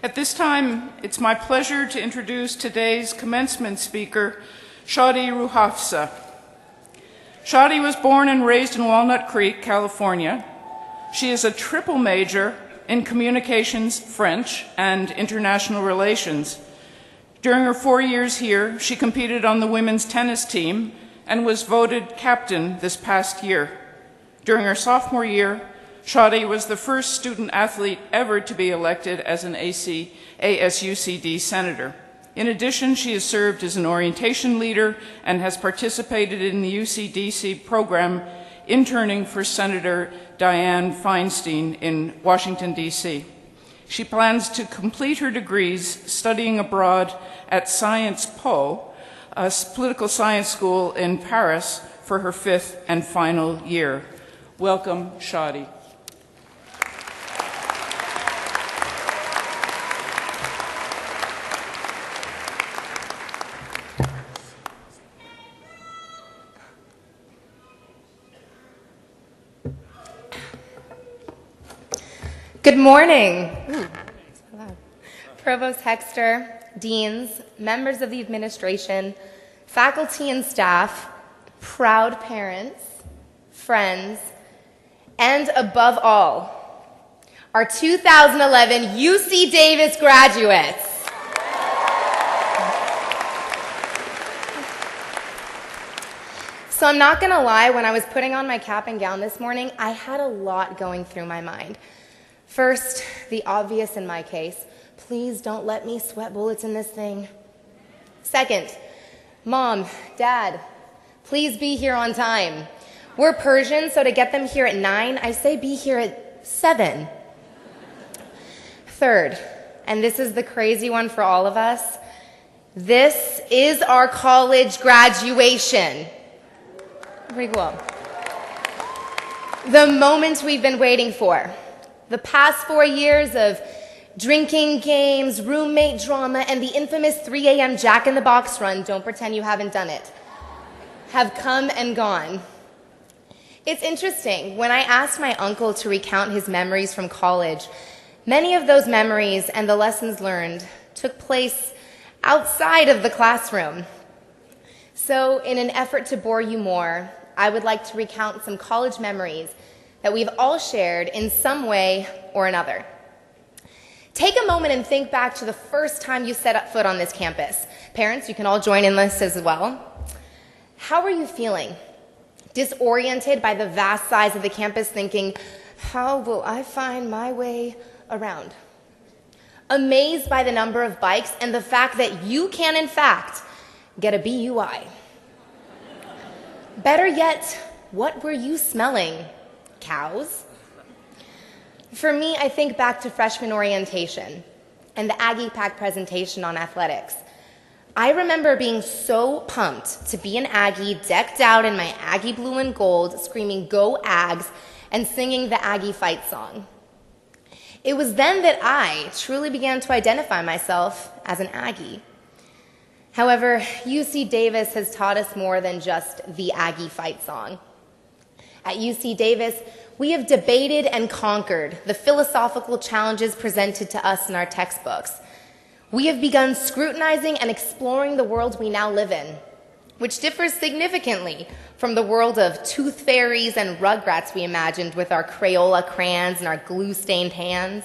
At this time, it's my pleasure to introduce today's commencement speaker, Shawdee Rouhafza. Shawdee was born and raised in Walnut Creek, California. She is a triple major in communications, French, and international relations. During her 4 years here, she competed on the women's tennis team and was voted captain this past year. During her sophomore year, Shawdee was the first student athlete ever to be elected as an ASUCD senator. In addition, she has served as an orientation leader and has participated in the UCDC program interning for Senator Dianne Feinstein in Washington, D.C. She plans to complete her degrees studying abroad at Sciences Po, a political science school in Paris, for her 5th and final year. Welcome, Shawdee. Good morning. Provost Hexter, deans, members of the administration, faculty and staff, proud parents, friends, and above all, our 2011 UC Davis graduates. So I'm not gonna lie, when I was putting on my cap and gown this morning, I had a lot going through my mind. First, the obvious in my case, please don't let me sweat bullets in this thing. Second, Mom, Dad, please be here on time. We're Persian, so to get them here at 9, I say be here at 7. Third, and this is the crazy one for all of us, this is our college graduation. Pretty cool. The moment we've been waiting for. The past 4 years of drinking games, roommate drama, and the infamous 3 a.m. Jack in the Box run, don't pretend you haven't done it, have come and gone. It's interesting, when I asked my uncle to recount his memories from college, many of those memories and the lessons learned took place outside of the classroom. So in an effort to bore you more, I would like to recount some college memories that we've all shared in some way or another. Take a moment and think back to the first time you set foot on this campus. Parents, you can all join in this as well. How were you feeling? Disoriented by the vast size of the campus, thinking, how will I find my way around? Amazed by the number of bikes and the fact that you can, in fact, get a BUI. Better yet, what were you smelling? Cows? For me, I think back to freshman orientation and the Aggie Pack presentation on athletics. I remember being so pumped to be an Aggie, decked out in my Aggie blue and gold, screaming "Go Ags" and singing the Aggie fight song. It was then that I truly began to identify myself as an Aggie. However, UC Davis has taught us more than just the Aggie fight song. At UC Davis, we have debated and conquered the philosophical challenges presented to us in our textbooks. We have begun scrutinizing and exploring the world we now live in, which differs significantly from the world of tooth fairies and rugrats we imagined with our Crayola crayons and our glue-stained hands.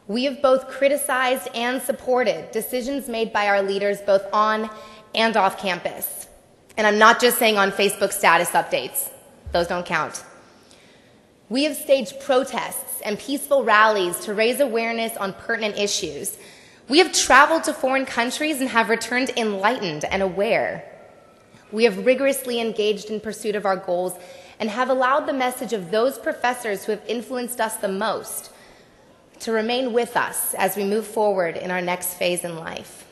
We have both criticized and supported decisions made by our leaders both on and off campus. And I'm not just saying on Facebook status updates. Those don't count. We have staged protests and peaceful rallies to raise awareness on pertinent issues. We have traveled to foreign countries and have returned enlightened and aware. We have rigorously engaged in pursuit of our goals and have allowed the message of those professors who have influenced us the most to remain with us as we move forward in our next phase in life.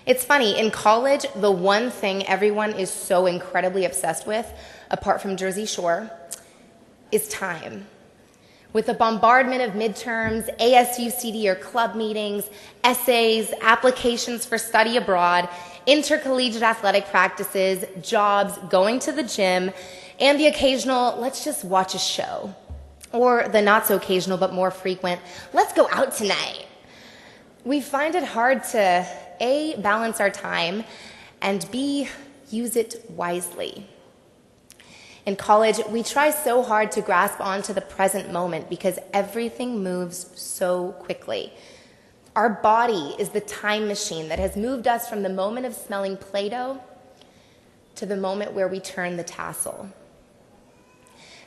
It's funny, in college, the one thing everyone is so incredibly obsessed with, apart from Jersey Shore, is time. With a bombardment of midterms, ASUCD or club meetings, essays, applications for study abroad, intercollegiate athletic practices, jobs, going to the gym, and the occasional, let's just watch a show. Or the not so occasional but more frequent, let's go out tonight. We find it hard to A, balance our time, and B, use it wisely. In college, we try so hard to grasp onto the present moment because everything moves so quickly. Our body is the time machine that has moved us from the moment of smelling Play-Doh to the moment where we turn the tassel.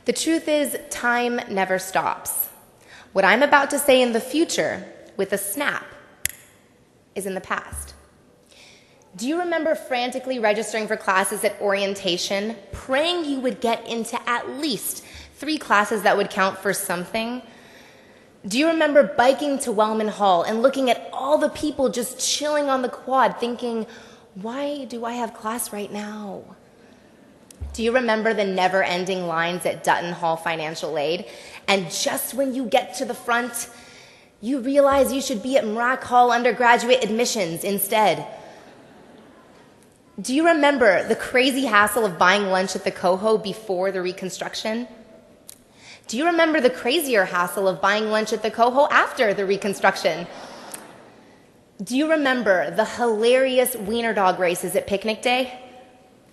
The truth is, time never stops. What I'm about to say in the future, with a snap, is in the past. Do you remember frantically registering for classes at orientation, praying you would get into at least 3 classes that would count for something? Do you remember biking to Wellman Hall and looking at all the people just chilling on the quad, thinking, why do I have class right now? Do you remember the never-ending lines at Dutton Hall Financial Aid? And just when you get to the front, you realize you should be at Mrack Hall undergraduate admissions instead. Do you remember the crazy hassle of buying lunch at the Coho before the Reconstruction? Do you remember the crazier hassle of buying lunch at the Coho after the Reconstruction? Do you remember the hilarious wiener dog races at picnic day?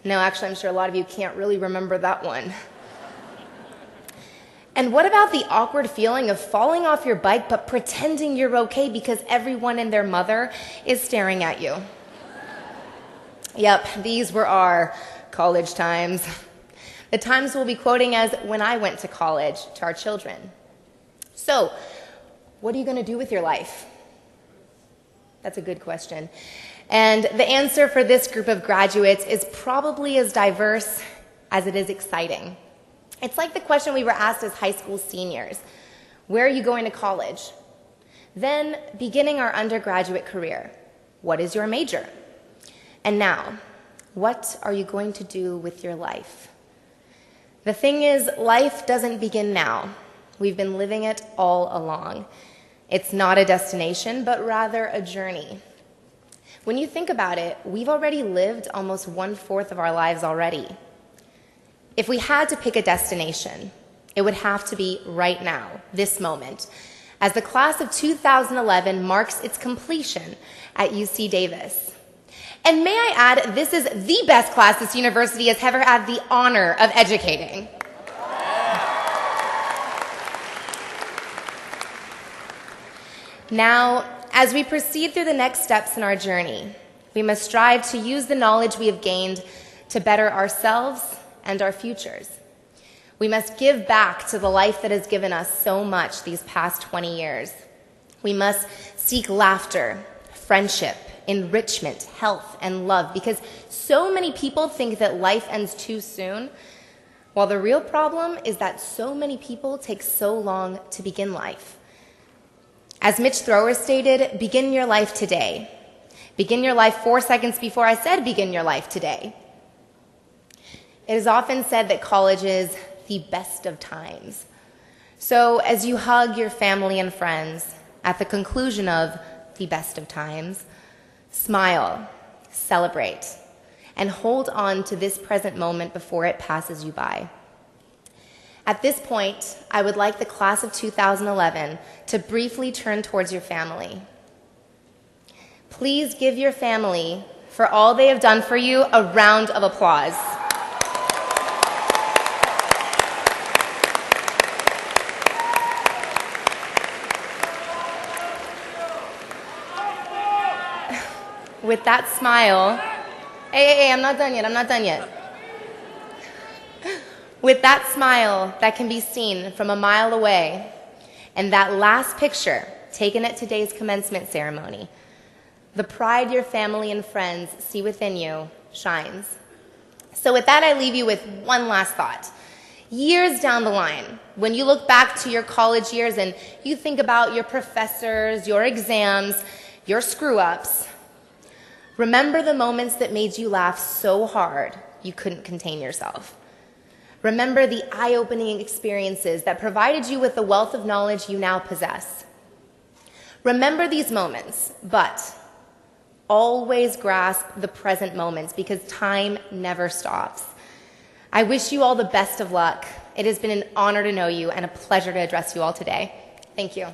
No, actually, I'm sure a lot of you can't really remember that one. And what about the awkward feeling of falling off your bike but pretending you're okay because everyone and their mother is staring at you? Yep, these were our college times. The times we'll be quoting as when I went to college to our children. So, what are you going to do with your life? That's a good question. And the answer for this group of graduates is probably as diverse as it is exciting. It's like the question we were asked as high school seniors. Where are you going to college? Then, beginning our undergraduate career. What is your major? And now, what are you going to do with your life? The thing is, life doesn't begin now. We've been living it all along. It's not a destination, but rather a journey. When you think about it, we've already lived almost 1/4 of our lives already. If we had to pick a destination, it would have to be right now, this moment, as the class of 2011 marks its completion at UC Davis. And may I add, this is the best class this university has ever had the honor of educating. Now, as we proceed through the next steps in our journey, we must strive to use the knowledge we have gained to better ourselves and our futures. We must give back to the life that has given us so much these past 20 years. We must seek laughter, friendship, enrichment, health, and love, because so many people think that life ends too soon, while the real problem is that so many people take so long to begin life. As Mitch Thrower stated, begin your life today. Begin your life 4 seconds before I said begin your life today. It is often said that college is the best of times. So as you hug your family and friends at the conclusion of the best of times, smile, celebrate, and hold on to this present moment before it passes you by. At this point, I would like the class of 2011 to briefly turn towards your family. Please give your family, for all they have done for you, a round of applause. With that smile, hey, I'm not done yet. With that smile that can be seen from a mile away, and that last picture taken at today's commencement ceremony, the pride your family and friends see within you shines. So with that, I leave you with one last thought. Years down the line, when you look back to your college years and you think about your professors, your exams, your screw-ups, remember the moments that made you laugh so hard you couldn't contain yourself. Remember the eye-opening experiences that provided you with the wealth of knowledge you now possess. Remember these moments, but always grasp the present moments because time never stops. I wish you all the best of luck It has been an honor to know you and a pleasure to address you all today. Thank you.